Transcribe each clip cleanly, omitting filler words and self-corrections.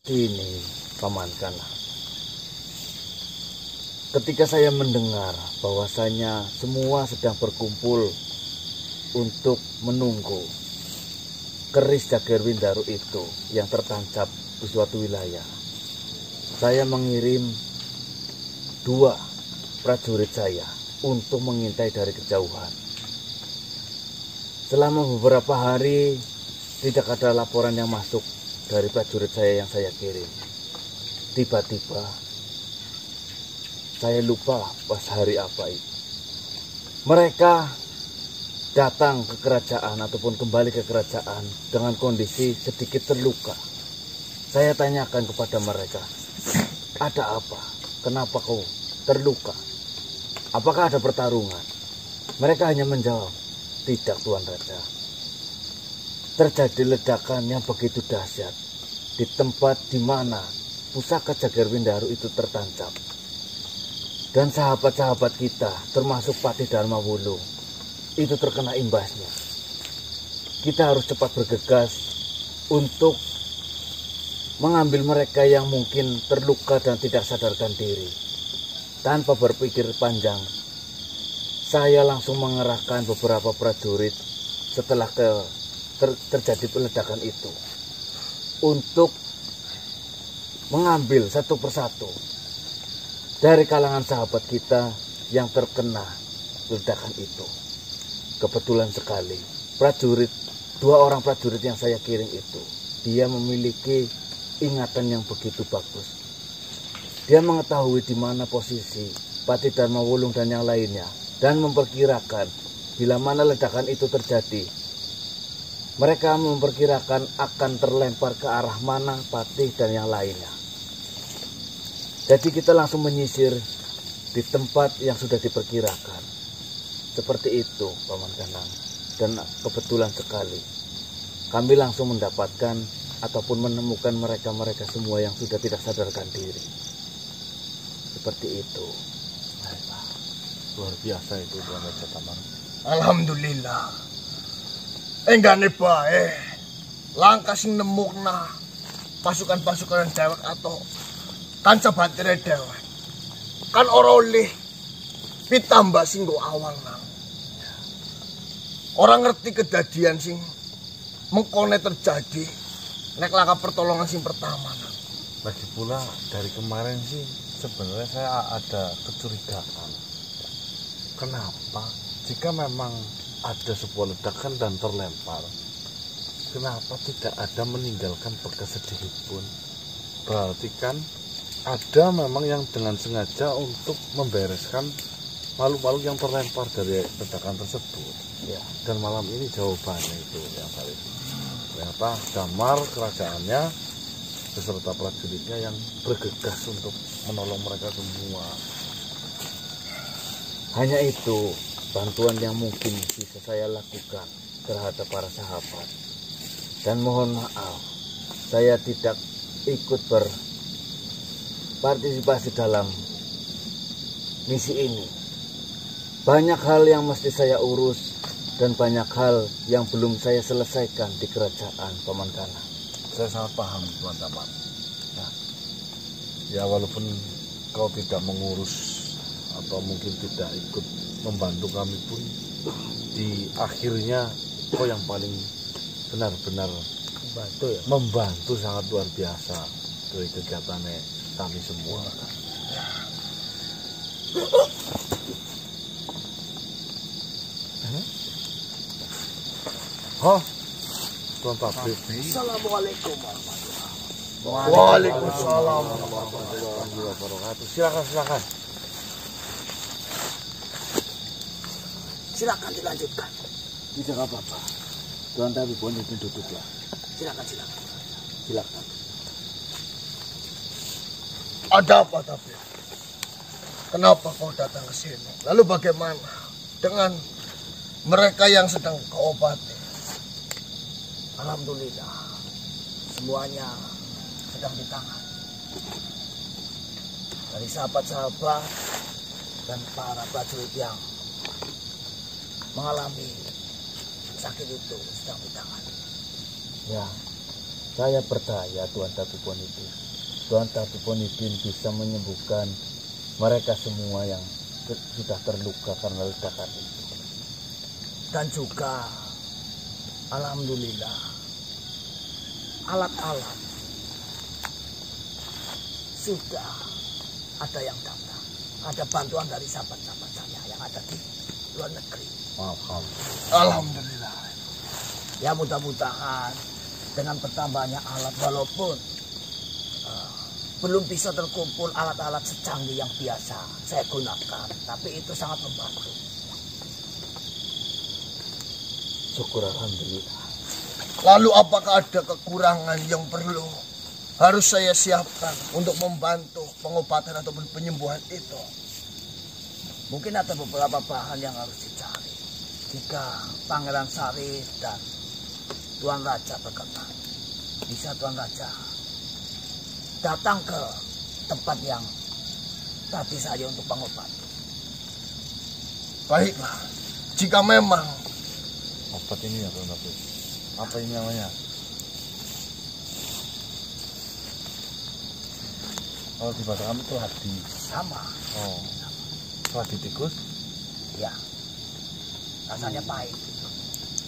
Ini Paman Kana, ketika saya mendengar bahwasanya semua sedang berkumpul untuk menunggu keris Jager Windaru itu yang tertancap di suatu wilayah, saya mengirim 2 prajurit saya untuk mengintai dari kejauhan. Selama beberapa hari tidak ada laporan yang masuk dari prajurit saya yang saya kirim. Tiba-tiba saya lupa pas hari apa itu. Mereka datang ke kerajaan ataupun kembali ke kerajaan dengan kondisi sedikit terluka. Saya tanyakan kepada mereka, ada apa? Kenapa kau terluka? Apakah ada pertarungan? Mereka hanya menjawab, tidak Tuan Raja. Terjadi ledakan yang begitu dahsyat di tempat di mana pusaka Jager Windaru itu tertancap. Dan sahabat-sahabat kita, termasuk Patih Dharma Wulung, itu terkena imbasnya. Kita harus cepat bergegas untuk mengambil mereka yang mungkin terluka dan tidak sadarkan diri. Tanpa berpikir panjang, saya langsung mengerahkan beberapa prajurit setelah terjadi peledakan itu untuk mengambil satu persatu dari kalangan sahabat kita yang terkena ledakan itu. Kebetulan sekali prajurit, 2 orang prajurit yang saya kirim itu, dia memiliki ingatan yang begitu bagus. Dia mengetahui di mana posisi Patih Dharma Wulung dan yang lainnya, dan memperkirakan bila mana ledakan itu terjadi. Mereka memperkirakan akan terlempar ke arah mana Patih dan yang lainnya. Jadi kita langsung menyisir di tempat yang sudah diperkirakan. Seperti itu Paman Kanang. Dan kebetulan sekali kami langsung mendapatkan ataupun menemukan mereka-mereka semua yang sudah tidak sadarkan diri. Seperti itu. Luar biasa itu Tuan Raja Taman. Alhamdulillah. Enggane bae. Langkah sing nemukna pasukan-pasukan dewek atau tancap batire dewek. Kan ora oleh pitambah sing go awal nang. Orang ngerti kedadian sing mengkone terjadi nek langkah pertolongan sing pertama nang. Lagi pula dari kemarin sih sebenarnya saya ada kecurigaan. Kenapa jika memang ada sebuah ledakan dan terlempar, kenapa tidak ada meninggalkan bekas sedikit pun? Berarti kan ada memang yang dengan sengaja untuk membereskan makhluk-makhluk yang terlempar dari ledakan tersebut. Ya. Dan malam ini jawabannya itu yang tadi. Ternyata damar kerajaannya beserta prajuritnya yang bergegas untuk menolong mereka semua. Hanya itu bantuan yang mungkin bisa saya lakukan terhadap para sahabat. Dan mohon maaf, saya tidak ikut berpartisipasi dalam misi ini. Banyak hal yang mesti saya urus dan banyak hal yang belum saya selesaikan di kerajaan Paman Kana. Saya sangat paham Tuan Taman. Nah, ya walaupun kau tidak mengurus atau mungkin tidak ikut membantu kami pun, di akhirnya kau yang paling benar-benar membantu sangat luar biasa dari kegiatannya kami semua. Oh, Tuan Tabib. Assalamualaikum warahmatullahi wabarakatuh. Waalaikumsalam warahmatullahi wabarakatuh. Silakan. Silakan dilanjutkan. Tidak apa-apa. Tuan Tabib boleh duduklah. Silakan. Silakan. Ada apa tapi? Kenapa kau datang ke sini? Lalu bagaimana dengan mereka yang sedang kau obati? Alhamdulillah, semuanya sedang ditangani dari sahabat-sahabat dan para prajurit yang mengalami sakit itu sedang ditangani. Ya, Saya percaya Tuan Tapiponidin. Tuan Tapiponidin bisa menyembuhkan mereka semua yang sudah terluka karena ledakan itu. Dan juga alhamdulillah alat-alat sudah ada yang datang. Ada bantuan dari sahabat-sahabat saya yang ada di luar negeri. Alhamdulillah. Ya mudah-mudahan dengan bertambahnya alat, walaupun belum bisa terkumpul alat-alat secanggih yang biasa saya gunakan, tapi itu sangat membantu. Syukur alhamdulillah. Lalu apakah ada kekurangan yang perlu harus saya siapkan untuk membantu pengobatan ataupun penyembuhan itu? Mungkin ada beberapa bahan yang harus dicari. Jika Pangeran Sari dan Tuan Raja berkenan, bisa Tuan Raja datang ke tempat yang tadi saya untuk pengobatan. Baiklah, jika memang Obat ini ya Tuan Tapip. Apa ini namanya? Kalau di bahasa kami itu ladi. Sama, Oh, ladi tikus. ya. Rasanya pahit.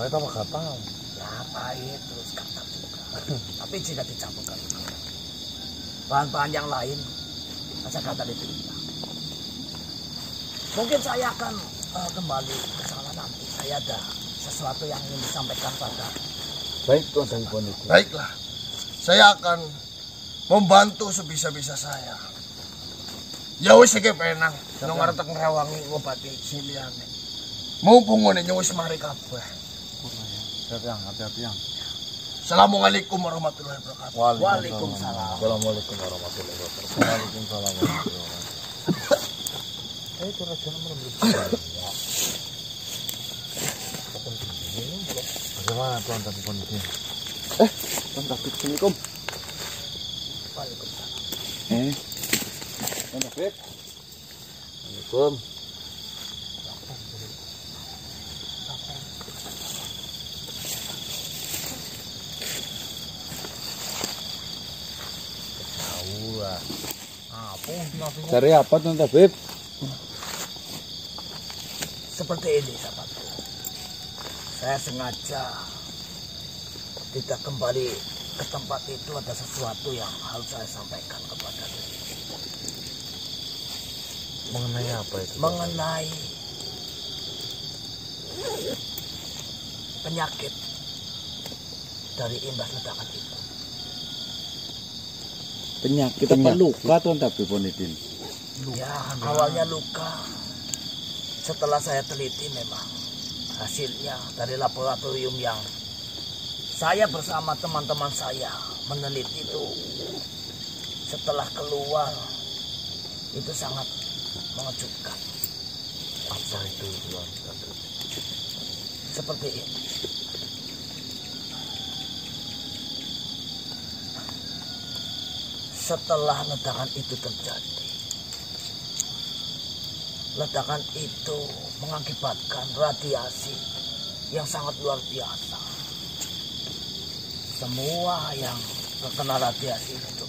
Pahit apa gatal? Ya pahit terus gatal juga. Tapi jika dicampurkan bahan-bahan yang lain, rasa gatal itu hilang. Mungkin saya akan kembali ke sana nanti. Saya ada sesuatu yang ingin disampaikan pada. Baik Tuan Tapiponidin. baiklah, saya akan membantu sebisa-bisa saya. Ya wis iki penang, nang arep ngrewangi ngobati siliyane. Mumpung ngene wis mari kabeh. Hati-hati yang, hati-hati yang. Assalamualaikum warahmatullahi wabarakatuh. Waalaikumsalam. Assalamualaikum warahmatullahi wabarakatuh. Waalaikumsalam warahmatullahi wabarakatuh. Itu raja nomor berapa? Bagaimana Tuan Tapiponidin? Tuan Tapip, Assalamualaikum. Waalaikumsalam. Tuan Tapip. Assalamualaikum. Cari apa Tuan Tapip? Seperti ini sahabatku. Saya sengaja tidak kembali ke tempat itu, ada sesuatu yang harus saya sampaikan kepada diri. Mengenai apa itu? Mengenai penyakit dari imbas ledakan itu. Penyakit apa luka Tuan Tapiponidin? Ya, awalnya luka. Setelah saya teliti memang hasilnya dari laboratorium yang saya bersama teman-teman saya meneliti itu, setelah keluar itu sangat mengejutkan. Apa itu Tuan Tapip? Seperti ini. Setelah ledakan itu terjadi, ledakan itu mengakibatkan radiasi yang sangat luar biasa. Semua yang terkena radiasi itu,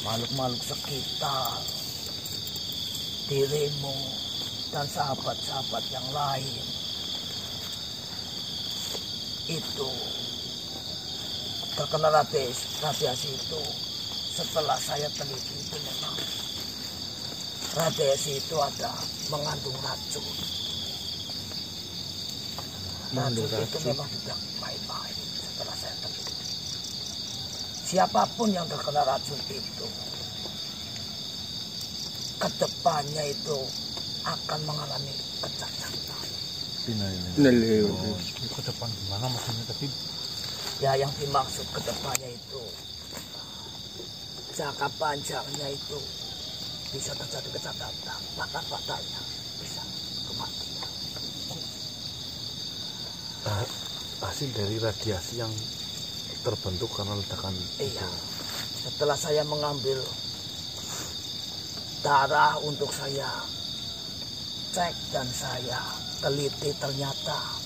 makhluk-makhluk sekitar, dirimu, dan sahabat-sahabat yang lain, itu terkena radiasi itu. Setelah saya teliti itu memang radiasi itu ada mengandung racun. Racun itu memang tidak baik-baik setelah saya teliti. Siapapun yang terkena racun itu, kedepannya itu akan mengalami kecacatan. Ke depan gimana maksudnya tadi? Ya, yang dimaksud kedepannya itu, jangka panjangnya itu bisa terjadi kecacatan, bahkan fatalnya bisa kematian. Hasil dari radiasi yang terbentuk karena ledakan Iya, setelah saya mengambil darah untuk saya cek dan saya teliti, ternyata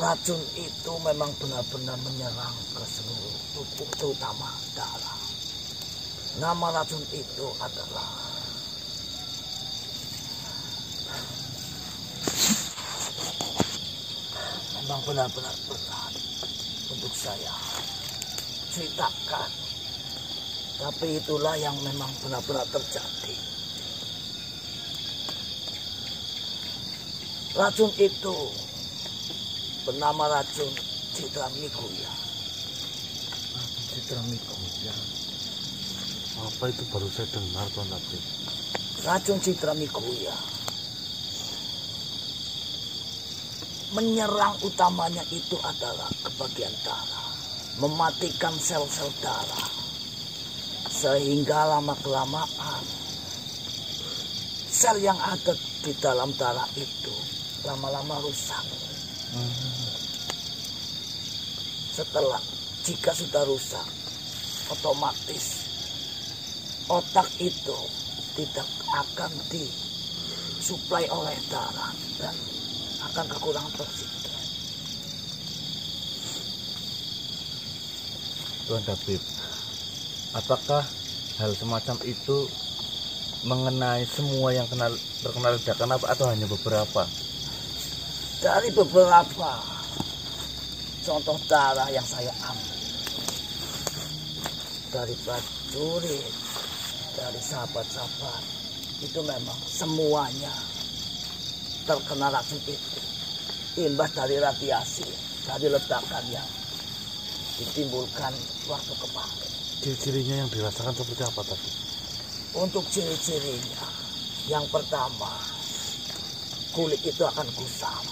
racun itu memang benar-benar menyerang ke seluruh tubuh, terutama darah. Nama racun itu adalah memang benar-benar berat untuk saya ceritakan. Tapi itulah yang memang benar-benar terjadi. Racun itu bernama racun Citra Miguya. Citra Miguya. Apa itu baru saya dengar, Tuan Tabib? Racun Citra Miguya menyerang utamanya itu adalah ke bagian darah, mematikan sel-sel darah, sehingga lama-kelamaan sel yang ada di dalam darah itu lama-lama rusak. Setelah jika sudah rusak, otomatis otak itu tidak akan disuplai oleh darah dan akan kekurangan oksigen. Tuan Tabib, apakah hal semacam itu mengenai semua yang terkena ledakan atau hanya beberapa? Dari beberapa contoh darah yang saya ambil, dari prajurit, dari sahabat-sahabat, itu memang semuanya terkena racun itu, imbas dari radiasi, dari ledakan yang ditimbulkan waktu kemarin. Ciri-cirinya yang dirasakan seperti apa tadi? Untuk ciri-cirinya, yang pertama, kulit itu akan kusam.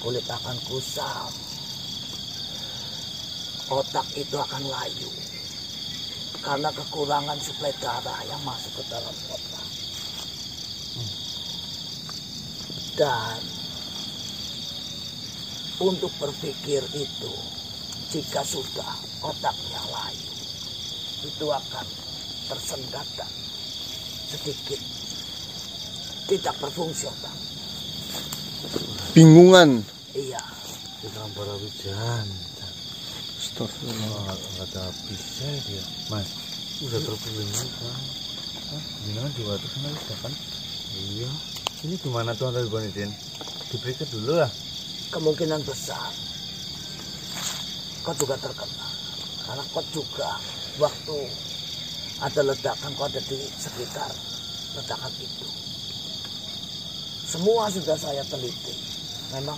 Kulit akan kusam. Otak itu akan layu. Karena kekurangan suplai darah yang masuk ke dalam otak. Dan untuk berpikir itu, jika sudah otaknya layu, itu akan tersendat dan sedikit tidak berfungsional. Bingungan. Iya. Citra Barawijan. Astagfirullah. Nggak ada habisnya dia. Mas, Udah terbelenggu kan. gimana di waktu sana kan? Iya. Ini gimana Tuan Tabib Bonidin? Diperiksa dulu lah. Kemungkinan besar kau juga terkena. Karena kau juga waktu ada ledakan, kau ada di sekitar ledakan itu. Semua sudah saya teliti. Memang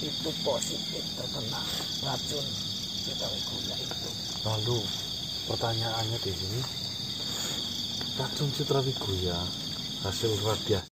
itu positif terkena racun Citra Miguya itu. Lalu pertanyaannya di sini, racun Citra Miguya hasil radiasi